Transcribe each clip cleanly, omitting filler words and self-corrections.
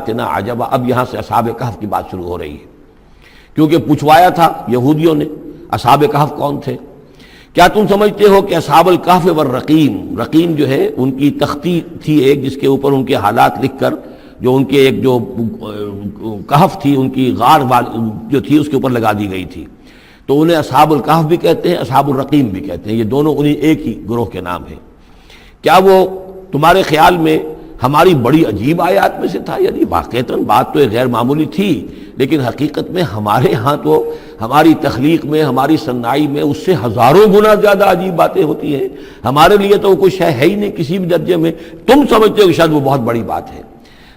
آیاتنا عجبا۔ اب یہاں سے اصحاب کہف کی بات شروع ہو رہی ہے، کیونکہ پوچھوایا تھا یہودیوں نے اصحاب کہف کون تھے۔ کیا تم سمجھتے ہو کہ اصحاب الکہف والرقیم، رقیم جو ہے ان کی تختی تھی ایک جس کے اوپر ان کے حالات لکھ کر، جو ان کے ایک جو کہف تھی ان کی غار جو تھی اس کے اوپر لگا دی گئی تھی، تو انہیں اصحاب الکہف بھی کہتے ہیں، اصحاب الرقیم بھی کہتے ہیں، یہ دونوں انہیں ایک ہی گروہ کے نام ہیں۔ کیا وہ تمہارے خیال میں ہماری بڑی عجیب آیات میں سے تھا؟ یعنی واقعتاً بات تو ایک غیر معمولی تھی، لیکن حقیقت میں ہمارے ہاں تو ہماری تخلیق میں، ہماری صنائی میں اس سے ہزاروں گنا زیادہ عجیب باتیں ہوتی ہیں، ہمارے لیے تو وہ کچھ ہے ہی نہیں کسی بھی درجے میں، تم سمجھتے ہو کہ شاید وہ بہت بڑی بات ہے۔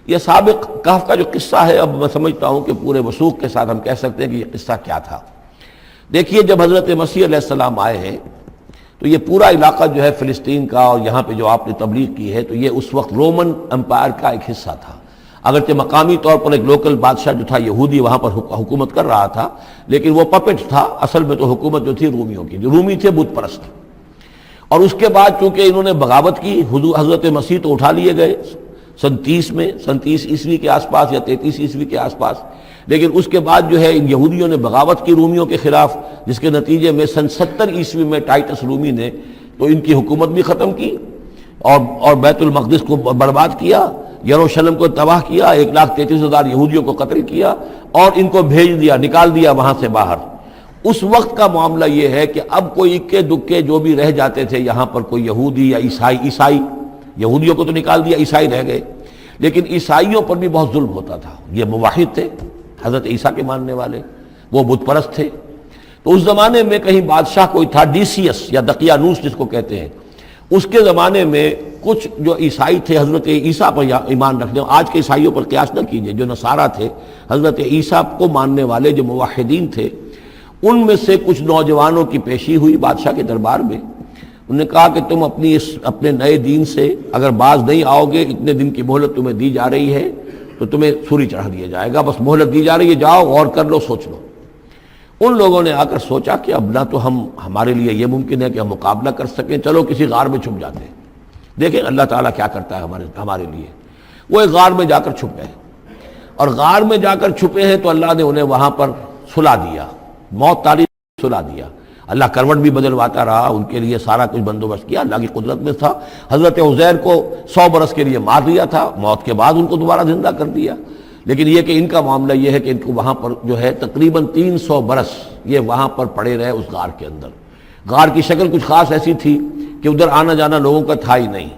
یہ سابق کہف کا جو قصہ ہے، اب میں سمجھتا ہوں کہ پورے وثوق کے ساتھ ہم کہہ سکتے ہیں کہ یہ قصہ کیا تھا۔ دیکھیے جب حضرت مسیح علیہ السلام آئے ہیں تو یہ پورا علاقہ جو ہے فلسطین کا، اور یہاں پہ جو آپ نے تبلیغ کی ہے، تو یہ اس وقت رومن امپائر کا ایک حصہ تھا۔ اگرچہ مقامی طور پر ایک لوکل بادشاہ جو تھا یہودی وہاں پر حکومت کر رہا تھا، لیکن وہ پپٹ تھا، اصل میں تو حکومت جو تھی رومیوں کی، جو رومی تھے بت پرست۔ اور اس کے بعد چونکہ انہوں نے بغاوت کی، حضرت مسیح تو اٹھا لیے گئے سن 30 عیسوی کے آس پاس یا 33 عیسوی کے آس پاس، لیکن اس کے بعد جو ہے ان یہودیوں نے بغاوت کی رومیوں کے خلاف، جس کے نتیجے میں سن 70 عیسوی میں ٹائٹس رومی نے تو ان کی حکومت بھی ختم کی اور بیت المقدس کو برباد کیا، یروشلم کو تباہ کیا، 1,33,000 یہودیوں کو قتل کیا اور ان کو بھیج دیا، نکال دیا وہاں سے باہر۔ اس وقت کا معاملہ یہ ہے کہ اب کوئی اکے دکے جو بھی رہ جاتے تھے یہاں پر، کوئی یہودی یا عیسائی، یہودیوں کو تو نکال دیا، عیسائی رہ گئے، لیکن عیسائیوں پر بھی بہت ظلم ہوتا تھا۔ یہ موحد تھے، حضرت عیسیٰ کے ماننے والے، وہ بت پرست تھے۔ تو اس زمانے میں کہیں بادشاہ کوئی تھا ڈیسیس یا دقیانوس جس کو کہتے ہیں، اس کے زمانے میں کچھ جو عیسائی تھے حضرت عیسیٰ پر ایمان رکھنے، آج کے عیسائیوں پر قیاس نہ کیجئے، جو نصارہ تھے حضرت عیسیٰ کو ماننے والے جو موحدین تھے، ان میں سے کچھ نوجوانوں کی پیشی ہوئی بادشاہ کے دربار میں۔ انہوں نے کہا کہ تم اپنے نئے دین سے اگر باز نہیں آؤ گے، اتنے دن کی مہلت تمہیں دی جا رہی ہے تو تمہیں سولی چڑھا دیا جائے گا، بس مہلت دی جا رہی ہے، جاؤ غور کر لو، سوچ لو۔ ان لوگوں نے آ کر سوچا کہ اب نہ تو ہمارے لیے یہ ممکن ہے کہ ہم مقابلہ کر سکیں، چلو کسی غار میں چھپ جاتے ہیں، دیکھیں اللہ تعالیٰ کیا کرتا ہے ہمارے لیے۔ وہ ایک غار میں جا کر چھپ گئے، اور غار میں جا کر چھپے ہیں تو اللہ نے انہیں وہاں پر سلا دیا، موت تاریخ سلا دیا۔ اللہ کروٹ بھی بدلواتا رہا، ان کے لیے سارا کچھ بندوبست کیا، اللہ کی قدرت میں تھا۔ حضرت عزیر کو 100 برس کے لیے مار دیا تھا، موت کے بعد ان کو دوبارہ زندہ کر دیا۔ لیکن یہ کہ ان کا معاملہ یہ ہے کہ ان کو وہاں پر جو ہے تقریباً 300 برس یہ وہاں پر پڑے رہے اس غار کے اندر۔ غار کی شکل کچھ خاص ایسی تھی کہ ادھر آنا جانا لوگوں کا تھا ہی نہیں،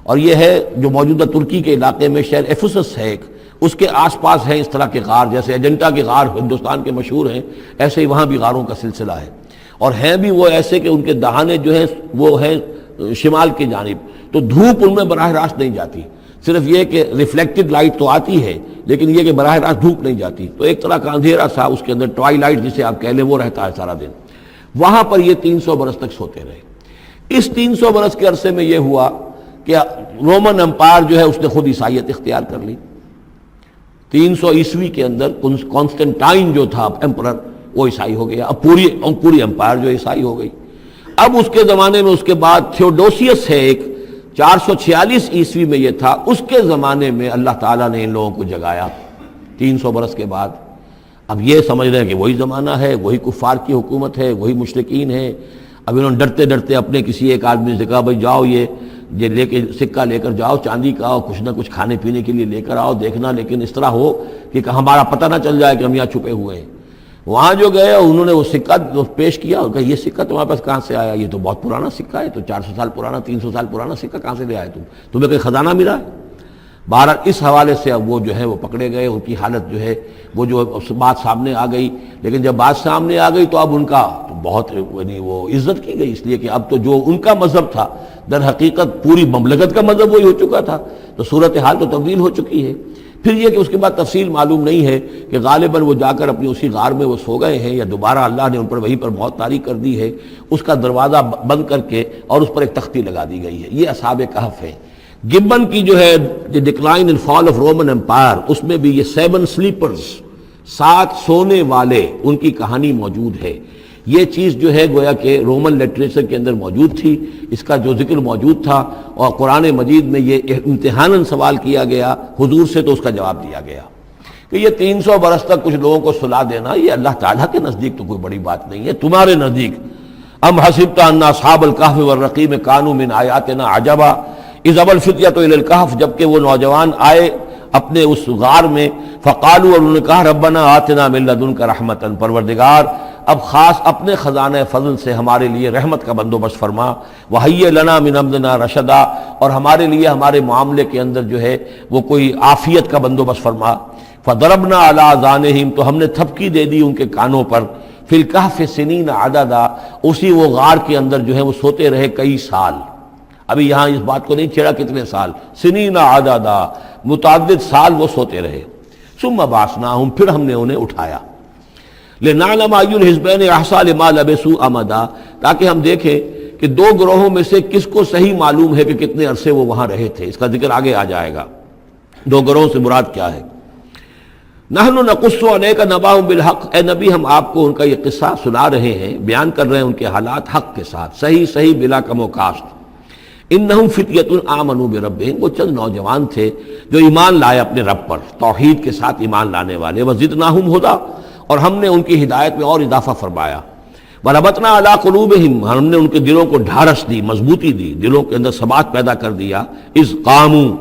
اور یہ ہے جو موجودہ ترکی کے علاقے میں شہر ایفسس ہے ایک، اس کے آس پاس ہیں اس طرح کے غار، جیسے ایجنٹا کے غار ہندوستان کے مشہور ہیں، ایسے ہی وہاں بھی غاروں کا سلسلہ ہے، اور ہیں بھی وہ ایسے کہ ان کے دہانے جو ہیں وہ ہیں شمال کی جانب، تو دھوپ ان میں براہ راست نہیں جاتی، صرف یہ کہ ریفلیکٹڈ لائٹ تو آتی ہے لیکن یہ کہ براہ راست دھوپ نہیں جاتی، تو ایک طرح کا اندھیرا سا اس کے اندر، ٹوائی لائٹ جسے آپ کہہ لیں، وہ رہتا ہے سارا دن۔ وہاں پر یہ 300 برس تک سوتے رہے۔ اس 300 برس کے عرصے میں یہ ہوا کہ رومن امپائر جو ہے اس نے خود عیسائیت اختیار کر لی۔ 300 عیسوی کے اندر کانسٹنٹائن جو تھا ایمپرر، وہ عیسائی ہو گیا، اب پوری امپائر جو عیسائی ہو گئی۔ اب اس کے زمانے میں اس کے بعد تھیوڈوسیس ہے ایک، 446 عیسوی میں یہ تھا، اس کے زمانے میں اللہ تعالیٰ نے ان لوگوں کو جگایا 300 برس کے بعد۔ اب یہ سمجھ رہے ہیں کہ وہی زمانہ ہے، وہی کفار کی حکومت ہے، وہی مشرکین ہیں۔ اب انہوں نے ڈرتے ڈرتے اپنے کسی ایک آدمی سے کہا بھائی جاؤ یہ لے کے سکہ لے کر جاؤ، چاندی کا، کچھ نہ کچھ کھانے پینے کے لیے لے کر آؤ، دیکھنا لیکن اس طرح ہو کہ ہمارا پتہ نہ چل جائے کہ ہم یہاں چھپے ہوئے ہیں۔ وہاں جو گئے انہوں نے وہ سکہ پیش کیا اور کہا یہ سکہ تمہارے پاس کہاں سے آیا؟ یہ تو بہت پرانا سکہ ہے، تو 400 سال پرانا، 300 سال پرانا سکہ کہاں سے لے آئے تمہیں کوئی خزانہ ملا ہے؟ بہرحال اس حوالے سے اب وہ جو ہے وہ پکڑے گئے، ان کی حالت جو ہے وہ جو بات سامنے آ گئی، لیکن جب بات سامنے آ گئی تو اب ان کا تو بہت یعنی وہ عزت کی گئی، اس لیے کہ اب تو جو ان کا مذہب تھا در حقیقت پوری مملکت کا مذہب وہی ہو چکا تھا، تو صورتحال تو تبدیل ہو چکی ہے۔ پھر یہ کہ اس کے بعد تفصیل معلوم نہیں ہے کہ غالباً وہ جا کر اپنی اسی غار میں وہ سو گئے ہیں یا دوبارہ اللہ نے ان پر وہیں پر موت طاری کر دی ہے، اس کا دروازہ بند کر کے اور اس پر ایک تختی لگا دی گئی ہے۔ یہ اصحاب کہف ہے۔ گبن کی جو ہے decline and fall of Roman empire, اس میں بھی یہ 7 سلیپرز، 7 سونے والے، ان کی کہانی موجود ہے۔ یہ چیز جو ہے گویا کہ رومن لٹریچر کے اندر موجود تھی، اس کا جو ذکر موجود تھا، اور قرآن مجید میں یہ امتحاناً سوال کیا گیا حضور سے، تو اس کا جواب دیا گیا کہ یہ 300 برس تک کچھ لوگوں کو سلا دینا یہ اللہ تعالیٰ کے نزدیک تو کوئی بڑی بات نہیں ہے، تمہارے نزدیک ام حسبت ان اصحاب الکہف والرقیم کانوا من آیاتنا عجبا اذ ابى الفتية الى الکہف، جبکہ وہ نوجوان آئے اپنے اس غار میں، فقالوا، اور انہوں نے کہا ربنا آتنا من لدنک رحمتا، پروردگار اب خاص اپنے خزانہ فضل سے ہمارے لیے رحمت کا بندوبست فرما، وہیئ لنا من امرنا رشدا، اور ہمارے لیے ہمارے معاملے کے اندر جو ہے وہ کوئی عافیت کا بندوبست فرما، فضربنا علی اذانہم، تو ہم نے تھپکی دے دی ان کے کانوں پر، فی الکہف سنین عددا، اسی وہ غار کے اندر جو ہے وہ سوتے رہے کئی سال، ابھی یہاں اس بات کو نہیں چھیڑا کتنے سال، سنین عددا، متعدد سال وہ سوتے رہے، ثم بعثناہم، پھر ہم نے انہیں اٹھایا، لنعلم ای الحزبین احصیٰ لما لبثوا امدا، تاکہ ہم دیکھیں کہ دو گروہوں میں سے کس کو صحیح معلوم ہے کہ کتنے عرصے وہ وہاں رہے تھے، اس کا ذکر آگے آ جائے گا، دو گروہوں سے مراد کیا ہے۔ نحن نقص علیک نبأہم بالحق، اے نبی ہم آپ کو ان کا یہ قصہ سنا رہے ہیں، بیان کر رہے ہیں ان کے حالات حق کے ساتھ، صحیح بلا کم و کاسٹ۔ انہم فتیۃ آمنوا بربہم، وہ چند نوجوان تھے جو ایمان لائے اپنے رب پر، توحید کے ساتھ ایمان لانے والے، وزدناہم ہدی، اور ہم نے ان کی ہدایت میں اور اضافہ فرمایا، وربطنا علی قلوبہم، ہم نے ان کے دلوں کو ڈھارس دی، مضبوطی دی، دلوں کے اندر ثبات پیدا کر دیا، اذ قاموا،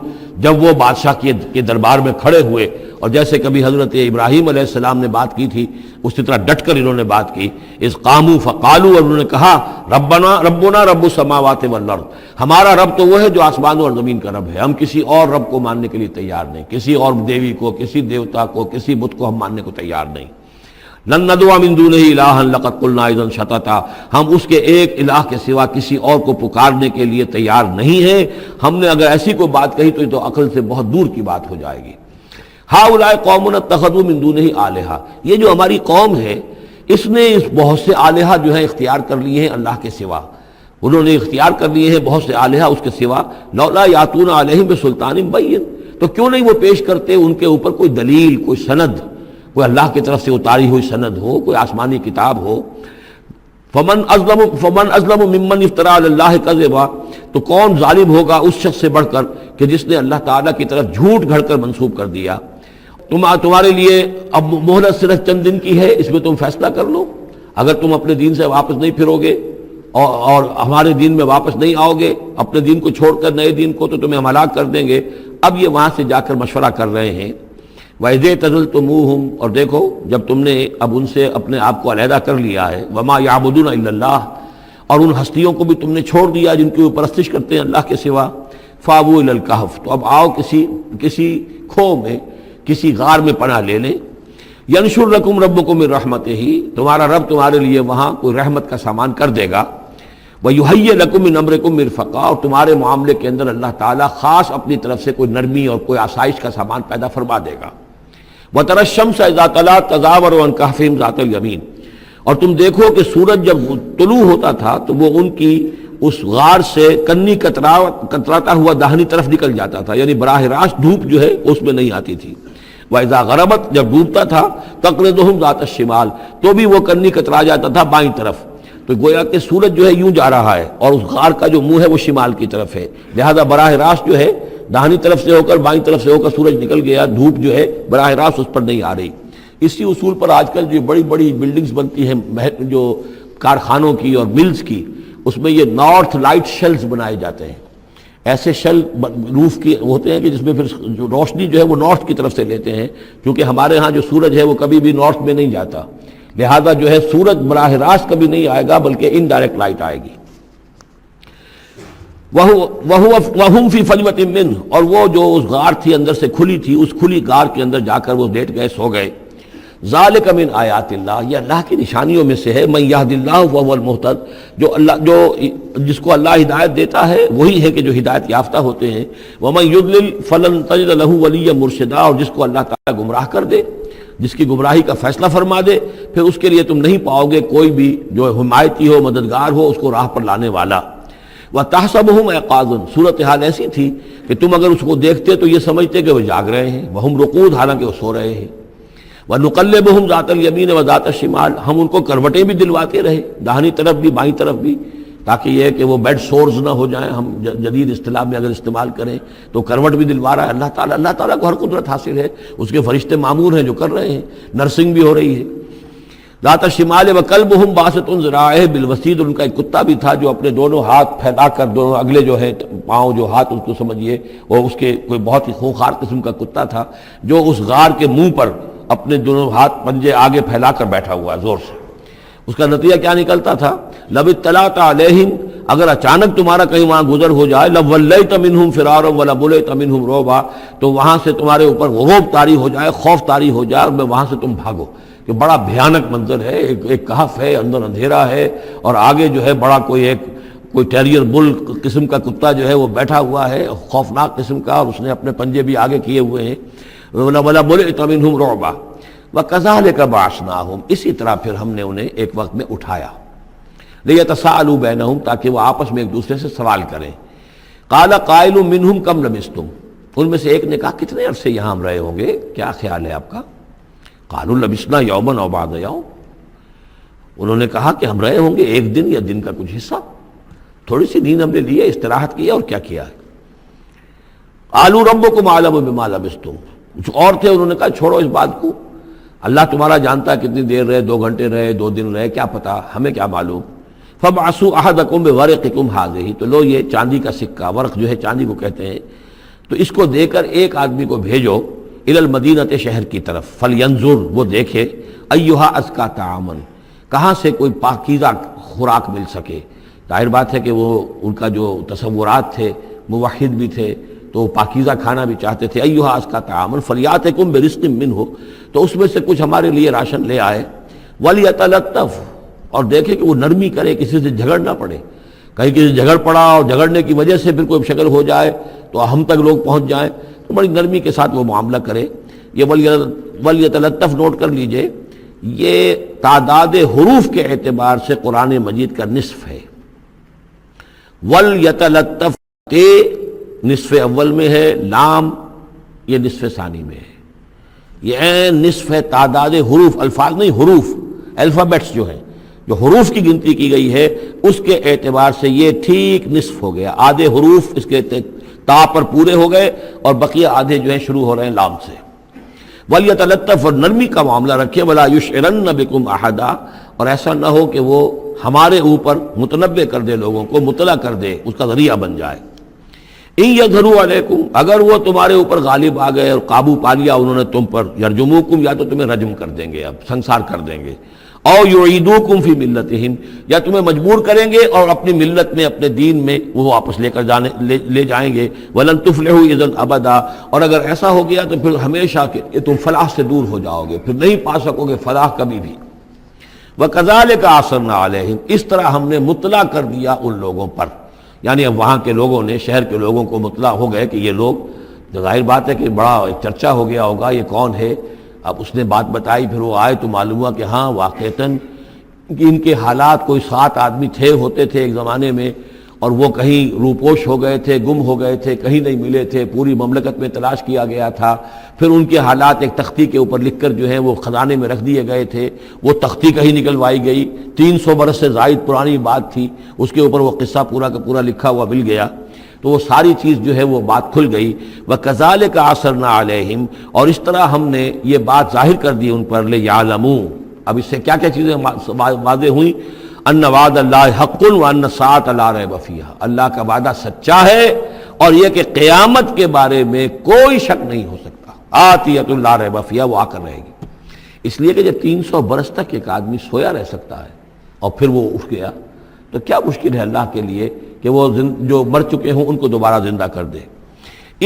جب وہ بادشاہ کے دربار میں کھڑے ہوئے، اور جیسے کبھی حضرت ابراہیم علیہ السلام نے بات کی تھی اسی طرح ڈٹ کر انہوں نے بات کی، اذ قاموا فقالوا، اور انہوں نے کہا ربنا رب السماوات والارض، ہمارا رب تو وہ ہے جو آسمانوں اور زمین کا رب ہے، ہم کسی اور رب کو ماننے کے لیے تیار نہیں، کسی اور دیوی کو، کسی دیوتا کو، کسی بت کو ہم ماننے کو تیار نہیں، لن ندعو من دونہ الہا لقد قلنا اذا شططا، ہم اس کے ایک الہ کے سوا کسی اور کو پکارنے کے لیے تیار نہیں ہیں، ہم نے اگر ایسی کوئی بات کہی تو یہ تو عقل سے بہت دور کی بات ہو جائے گی۔ ہؤلاء قوم اتخذوا من دونہ آلہہ، یہ جو ہماری قوم ہے اس نے اس بہت سے آلہہ جو ہیں اختیار کر لیے ہیں اللہ کے سوا، انہوں نے اختیار کر لیے ہیں بہت سے آلہہ اس کے سوا، لولا یاتون علیہم بسلطان بین، تو کیوں نہیں وہ پیش کرتے ان کے اوپر کوئی دلیل، کوئی سند، کوئی اللہ کی طرف سے اتاری ہوئی سند ہو، کوئی آسمانی کتاب ہو۔ فمن ازلم ممن افترا علی اللہ کذبا، تو کون ظالم ہوگا اس شخص سے بڑھ کر کہ جس نے اللہ تعالیٰ کی طرف جھوٹ گھڑ کر منسوب کر دیا۔ تمہارے لیے اب مہلت صرف چند دن کی ہے، اس میں تم فیصلہ کر لو، اگر تم اپنے دین سے واپس نہیں پھرو گے اور ہمارے دین میں واپس نہیں آؤ گے، اپنے دین کو چھوڑ کر نئے دین کو، تو تمہیں ہم ہلاک کر دیں گے۔ اب یہ وہاں سے جا کر مشورہ کر رہے ہیں، وَإِذْ اعْتَزَلْتُمُوهُمْ، اور دیکھو جب تم نے اب ان سے اپنے آپ کو علیحدہ کر لیا ہے، وَمَا يَعْبُدُونَ إِلَّا اللَّهِ، اور ان ہستیوں کو بھی تم نے چھوڑ دیا جن کی وہ پرستش کرتے ہیں اللہ کے سوا، فَآوُوا إِلَى الْكَهْفِ، تو اب آؤ کسی کھو میں، کسی غار میں پناہ لے لیں، يَنشُرْ لَكُمْ رَبُّكُم مِّن رَحْمَتِهِ، تمہارا رب تمہارے لیے وہاں کوئی رحمت کا سامان کر دے گا، وَيُهَيِّئْ لَكُم مِّنْ أَمْرِكُم مِّرْفَقًا، اور تمہارے معاملے کے اندر اللہ تعالیٰ خاص اپنی طرف سے کوئی نرمی اور کوئی آسائش کا سامان پیدا فرما دے گا۔ وَتَرَى الشَّمْسَ إِذَا طَلَعَت تَزَاوَرُ عَنْ كَهْفِهِمْ ذَاتَ الْيَمِينِ، اور تم دیکھو کہ سورج جب طلوع ہوتا تھا تو وہ ان کی اس غار سے کنی کتراتا ہوا داہنی طرف نکل جاتا تھا، یعنی براہ راست دھوپ جو ہے اس میں نہیں آتی تھی۔ وَإِذَا غَرَبَتْ، جب ڈوبتا تھا، تَقْرِضُهُمْ ذَاتَ الشِّمَالِ، تو بھی وہ کنی کترا جاتا تھا بائیں طرف، تو گویا کہ سورج جو ہے یوں جا رہا ہے اور اس غار کا جو منہ ہے وہ شمال کی طرف ہے، لہذا براہ راست جو ہے داہنی طرف سے ہو کر بائیں طرف سے ہو کر سورج نکل گیا، دھوپ جو ہے براہ راست اس پر نہیں آ رہی۔ اسی اصول پر آج کل جو بڑی بڑی بلڈنگز بنتی ہیں جو کارخانوں کی اور ملز کی، اس میں یہ نارتھ لائٹ شیلز بنائے جاتے ہیں، ایسے شیل روف کی ہوتے ہیں کہ جس میں پھر جو روشنی جو ہے وہ نارتھ کی طرف سے لیتے ہیں، کیونکہ ہمارے ہاں جو سورج ہے وہ کبھی بھی نارتھ میں نہیں جاتا، لہذا جو ہے سورج براہ راست کبھی نہیں آئے گا بلکہ انڈائریکٹ لائٹ آئے گی۔ وَهُمْ فِي فَجْوَةٍ مِّنْهُ، اور وہ جو اس غار تھی اندر سے کھلی تھی، اس کھلی غار کے اندر جا کر وہ لیٹ گئے، سو گئے۔ ذَلِكَ مِنْ آیَاتِ اللَّهِ، یہ اللہ کی نشانیوں میں سے ہے، مَن يَهْدِ اللَّهُ فَهُوَ الْمُهْتَدِ، جس کو اللہ ہدایت دیتا ہے وہی ہے کہ جو ہدایت یافتہ ہوتے ہیں، وَمَن يُضْلِلْ فَلَن تَجِدَ لَهُ وَلِيًّا مُرْشِدًا، اور جس کو اللہ تعالیٰ گمراہ کر دے، جس کی گمراہی کا فیصلہ فرما دے، پھر اس کے لیے تم نہیں پاؤ گے کوئی بھی جو حمایتی ہو، مددگار ہو، اس کو راہ پر لانے والا۔ وَتَحْسَبُهُمْ أَيْقَاظًا، صورتحال ایسی تھی کہ تم اگر اس کو دیکھتے تو یہ سمجھتے کہ وہ جاگ رہے ہیں، وَهُمْ رُقُودٌ، حالانکہ وہ سو رہے ہیں۔ وَنُقَلِّبُهُمْ ذَاتَ الْيَمِينِ وَذَاتَ الشِّمَالِ، ہم ان کو کروٹیں بھی دلواتے رہے، داہنی طرف بھی بائیں طرف بھی، تاکہ یہ ہے کہ وہ بیڈ سورز نہ ہو جائیں. ہم جدید اصطلاح میں اگر استعمال کریں تو کروٹ بھی دلوا رہا ہے اللہ تعالیٰ. اللہ تعالیٰ کو ہر قدرت حاصل ہے، اس کے فرشتے معمور ہیں جو کر رہے ہیں، نرسنگ بھی ہو رہی ہے. ذات الشمال وکلبہم باسط ذراعہ بالوسید، ان کا ایک کتا بھی تھا جو اپنے دونوں ہاتھ پھیلا کر، دونوں اگلے جو ہے پاؤں جو ہاتھ اس کو سمجھیے، اور اس کے کوئی بہت ہی خونخوار قسم کا کتا تھا جو اس غار کے منہ پر اپنے دونوں ہاتھ پنجے آگے پھیلا کر بیٹھا ہوا زور سے. اس کا نتیجہ کیا نکلتا تھا؟ لو اطلعت علیہم، اگر اچانک تمہارا کہیں وہاں گزر ہو جائے، لولیت منہم فرارا ولملیت منہم رعبا، تو وہاں سے تمہارے اوپر رعب طاری ہو جائے، خوف طاری ہو جائے، اور میں وہاں سے تم بھاگو. کہ بڑا بھیانک منظر ہے، ایک کہف ہے، اندر اندھیرا ہے، اور آگے جو ہے بڑا کوئی ٹیریئر بل قسم کا کتا جو ہے وہ بیٹھا ہوا ہے، خوفناک قسم کا، اور اس نے اپنے پنجے بھی آگے کیے ہوئے ہیں. وَلَمُلِئْتَ مِنْهُمْ رُعْبًا وَكَذَلِكَ بَعَثْنَاهُمْ، اسی طرح پھر ہم نے انہیں ایک وقت میں اٹھایا. لِيَتَسَاءَلُوا بَيْنَهُمْ، تاکہ وہ آپس میں ایک دوسرے سے سوال کریں. قَالَ قَائِلٌ مِّنْهُمْ كَمْ لَبِثْتُمْ، ان میں سے ایک نے کہا کتنے عرصے یہاں ہم رہے ہوں گے، کیا خیال ہے آپ کا؟ قَالُوا لَبِثْنَا يَوْمًا أَوْ بَعْضَ يَوْمٍ، انہوں نے کہا کہ ہم رہے ہوں گے ایک دن یا دن کا کچھ حصہ، تھوڑی سی نیند ہم نے لی ہے، استراحت کی ہے، اور کیا کیا ہے. قَالُوا رَبُّكُمْ أَعْلَمُ بِمَا لَبِثْتُمْ، کچھ اور تھے، انہوں نے کہا چھوڑو اس بات کو، اللہ تمہارا جانتا ہے کتنی دیر رہے، 2 گھنٹے رہے، 2 دن رہے، کیا پتا، ہمیں کیا معلوم. فَابْعَثُوا أَحَدَكُمْ بِوَرِقِكُمْ هَٰذِهِ، تو لو یہ چاندی کا سکہ، ورق جو ہے چاندی کو کہتے ہیں، تو اس کو دے کر ایک آدمی کو بھیجو الی المدینۃ، شہر کی طرف. فَلْيَنظُرْ، وہ دیکھے، أَيُّهَا أَزْكَىٰ طَعَامًا، کہاں سے کوئی پاکیزہ خوراک مل سکے. ظاہر بات ہے کہ وہ ان کا جو تصورات تھے، موحد بھی تھے تو پاکیزہ کھانا بھی چاہتے تھے. أَيُّهَا أَزْكَىٰ طَعَامًا فَلْيَأْتِكُمْ بِرِزْقٍ مِّنْهُ، تو اس میں سے کچھ ہمارے لیے راشن لے آئے. وَلْيَتَلَطَّفْ، اور دیکھے کہ وہ نرمی کرے، کسی سے جھگڑ نہ پڑے، کہیں کسی جھگڑ پڑا اور جھگڑنے کی وجہ سے پھر کوئی شکل ہو جائے تو ہم تک لوگ پہنچ جائیں، تو بڑی نرمی کے ساتھ وہ معاملہ کرے. یہ وَلْيَتَلَطَّفْ نوٹ کر لیجئے، یہ تعداد حروف کے اعتبار سے قرآن مجید کا نصف ہے. وَلْيَتَلَطَّفْ، تے نصف اول میں ہے، لام یہ نصف ثانی میں ہے. یہ نصف ہے تعداد حروف، الفاظ نہیں، حروف، الفابیٹس جو ہیں، جو حروف کی گنتی کی گئی ہے اس کے اعتبار سے یہ ٹھیک نصف ہو گیا. آدھے حروف اس کے تا پر پورے ہو گئے، اور بقیہ آدھے جو ہیں شروع ہو رہے ہیں لام سے. وَلْيَتَلَطَّفْ، اور نرمی کا معاملہ رکھے. وَلَا يُشْعِرَنَّ بِكُمْ أَحَدًا، اور ایسا نہ ہو کہ وہ ہمارے اوپر متنبع کر دے، لوگوں کو مطلع کر دے، اس کا ذریعہ بن جائے. إِن يَظْهَرُوا عَلَيْكُمْ، اگر وہ تمہارے اوپر غالب آ گئے اور قابو پا لیا انہوں نے تم پر، يَرْجُمُوكُمْ، یا تو تمہیں رجم کر دیں گے، اب سنسار کر دیں گے. او يعيدوكم في ملتهم، یا تمہیں مجبور کریں گے اور اپنی ملت میں، اپنے دین میں وہ واپس لے جائیں گے. ولن تفلحوا اذا ابدا، اور اگر ایسا ہو گیا تو پھر ہمیشہ کہ تم فلاح سے دور ہو جاؤ گے، پھر نہیں پا سکو گے فلاح کبھی بھی. وكذلك اثرنا عليهم، اس طرح ہم نے مطلع کر دیا ان لوگوں پر، یعنی اب وہاں کے لوگوں نے، شہر کے لوگوں کو مطلع ہو گئے کہ یہ لوگ، ظاہر بات ہے کہ بڑا چرچا ہو گیا ہوگا یہ کون ہے. اب اس نے بات بتائی، پھر وہ آئے تو معلوم ہوا کہ ہاں واقعتاً ان کے حالات، کوئی 7 آدمی ہوتے تھے ایک زمانے میں، اور وہ کہیں روپوش ہو گئے تھے، گم ہو گئے تھے، کہیں نہیں ملے تھے، پوری مملکت میں تلاش کیا گیا تھا. پھر ان کے حالات ایک تختی کے اوپر لکھ کر جو ہے وہ خزانے میں رکھ دیے گئے تھے. وہ تختی کہیں نکلوائی گئی، 300 برس سے زائد پرانی بات تھی، اس کے اوپر وہ قصہ پورا کا پورا لکھا ہوا مل گیا. تو وہ ساری چیز جو ہے وہ بات کھل گئی. وَكَذَلِكَ أَثَرْنَا عَلَيْهِمْ، اور اس طرح ہم نے یہ بات ظاہر کر دی ان پر. لِيَعْلَمُوا، اب اس سے کیا کیا چیزیں واضح ہوئیں؟ أَنَّ وَعْدَ اللَّهِ حَقٌّ وَأَنَّ السَّاعَةَ لَا رَيْبَ فِيهَا، اللہ کا وعدہ سچا ہے، اور یہ کہ قیامت کے بارے میں کوئی شک نہیں ہو سکتا. آتِيَةٌ لَا رَيْبَ فِيهَا، وہ آ کر رہے گی. اس لیے کہ جب 300 برس تک ایک آدمی سویا رہ سکتا ہے اور پھر وہ اٹھ گیا، تو کیا مشکل ہے اللہ کے لیے کہ وہ جو مر چکے ہوں ان کو دوبارہ زندہ کر دے.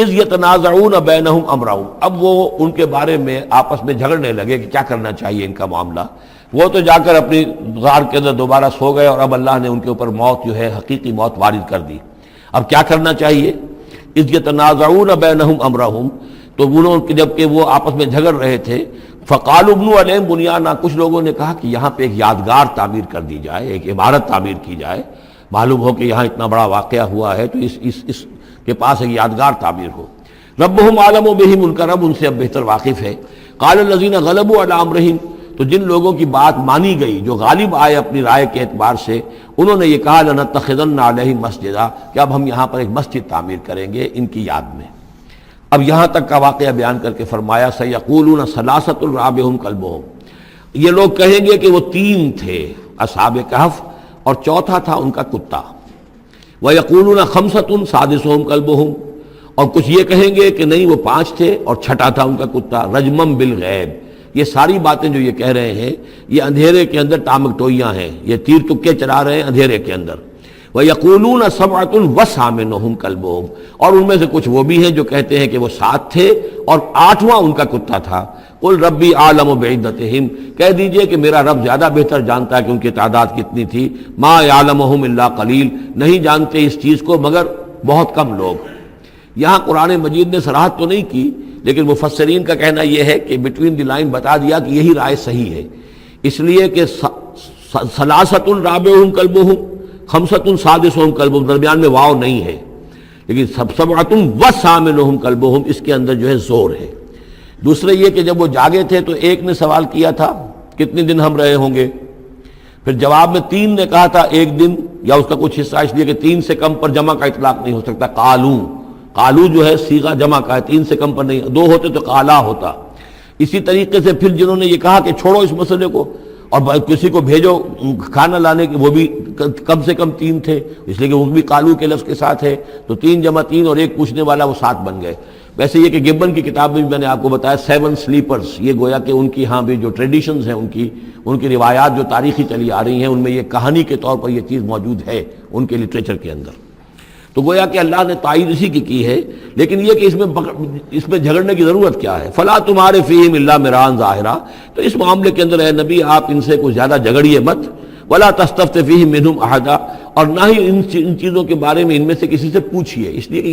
اذ یتنازعون بینہم امرہم، اب وہ ان کے بارے میں آپس میں جھگڑنے لگے کہ کیا کرنا چاہیے ان کا معاملہ. وہ تو جا کر اپنی غار کے اندر دوبارہ سو گئے، اور اب اللہ نے ان کے اوپر موت جو ہے حقیقی موت وارد کر دی. اب کیا کرنا چاہیے؟ اذ یتنازعون بینہم امرہم، تو انہوں جبکہ وہ آپس میں جھگڑ رہے تھے، فقالوا ابنوا علیہم بنیانا، کچھ لوگوں نے کہا کہ یہاں پہ ایک یادگار تعمیر کر دی جائے، ایک عمارت تعمیر کی جائے. معلوم ہو کہ یہاں اتنا بڑا واقعہ ہوا ہے تو اس کے پاس ایک یادگار تعمیر ہو. ربہم عالم بہم، ان کا رب ان سے اب بہتر واقف ہے۔ قال الذین غلبوا علی امرہم، تو جن لوگوں کی بات مانی گئی، جو غالب آئے اپنی رائے کے اعتبار سے، انہوں نے یہ کہا لنتخذن علیہم مسجدا، کہ اب ہم یہاں پر ایک مسجد تعمیر کریں گے ان کی یاد میں۔ اب یہاں تک کا واقعہ بیان کر کے فرمایا سیقولون ثلاثۃ رابعہم کلبہم، یہ لوگ کہیں گے کہ وہ 3 تھے اصحاب کہف اور چوتھا تھا ان کا کتا۔ وَيَقُولُونَ خَمْسَةٌ سَادِسُهُمْ كَلْبُهُمْ، اور کچھ یہ کہیں گے کہ نہیں وہ 5 تھے اور چھٹا تھا ان کا کتا، رجمم بالغیب۔ یہ ساری باتیں جو یہ کہہ رہے ہیں یہ اندھیرے کے اندر ٹامک ٹوئیاں ہیں، یہ تیر تکے چلا رہے ہیں اندھیرے کے اندر۔ وَيَقُولُونَ سَبْعَةٌ وَثَامِنُهُمْ كَلْبُهُمْ، اور ان میں سے کچھ وہ بھی ہیں جو کہتے ہیں کہ وہ 7 تھے اور 8واں ان کا کتا تھا۔ قُلْ رَبِّي أَعْلَمُ بِعِدَّتِهِمْ، کہہ دیجئے کہ میرا رب زیادہ بہتر جانتا ہے کہ ان کی تعداد کتنی تھی۔ مَا يَعْلَمُهُمْ إِلَّا قَلِيلٌ، نہیں جانتے اس چیز کو مگر بہت کم لوگ۔ یہاں قرآن مجید نے صراحت تو نہیں کی، لیکن مفسرین کا کہنا یہ ہے کہ بٹوین دی لائن بتا دیا کہ یہی رائے صحیح ہے، اس لیے کہ ثلاثۃ رابعہم کلبہم، خمسۃ سادسہم کلبہم، درمیان میں واو نہیں ہے، لیکن سبعۃ وثامنہم کلبہم اس کے اندر جو ہے زور ہے۔ دوسرے یہ کہ جب وہ جاگے تھے تو ایک نے سوال کیا تھا کتنے دن ہم رہے ہوں گے، پھر جواب میں 3 نے کہا تھا 1 دن یا اس کا کچھ حصہ، اس لیے کہ 3 سے کم پر جمع کا اطلاق نہیں ہو سکتا۔ قالو جو ہے صیغہ جمع کا ہے، 3 سے کم پر نہیں، 2 ہوتے تو قالا ہوتا۔ اسی طریقے سے پھر جنہوں نے یہ کہا کہ چھوڑو اس مسئلے کو اور کسی کو بھیجو کھانا لانے کے، وہ بھی کم سے کم 3 تھے، اس لیے کہ وہ بھی قالو کے لفظ کے ساتھ ہے، تو 3 جمع 3 اور ایک پوچھنے والا وہ 7 بن گئے۔ ویسے یہ کہ گبن کی کتاب میں بھی میں نے آپ کو بتایا 7 سلیپرز، یہ گویا کہ ان کی ہاں بھی جو ٹریڈیشنز ہیں، ان کی روایات جو تاریخی چلی آ رہی ہیں، ان میں یہ کہانی کے طور پر یہ چیز موجود ہے ان کے لٹریچر کے اندر۔ تو گویا کہ اللہ نے تائید اسی کی ہے، لیکن یہ کہ اس میں جھگڑنے کی ضرورت کیا ہے؟ فلا تمہارے فیہم الا مران ظاہرا، تو اس معاملے کے اندر اے نبی آپ ان سے کچھ زیادہ جھگڑیے مت، ولا تستفت فیہم منہم احدا، اور نہ ہی ان چیزوں کے بارے میں ان میں سے کسی سے پوچھیے، اس لیے کہ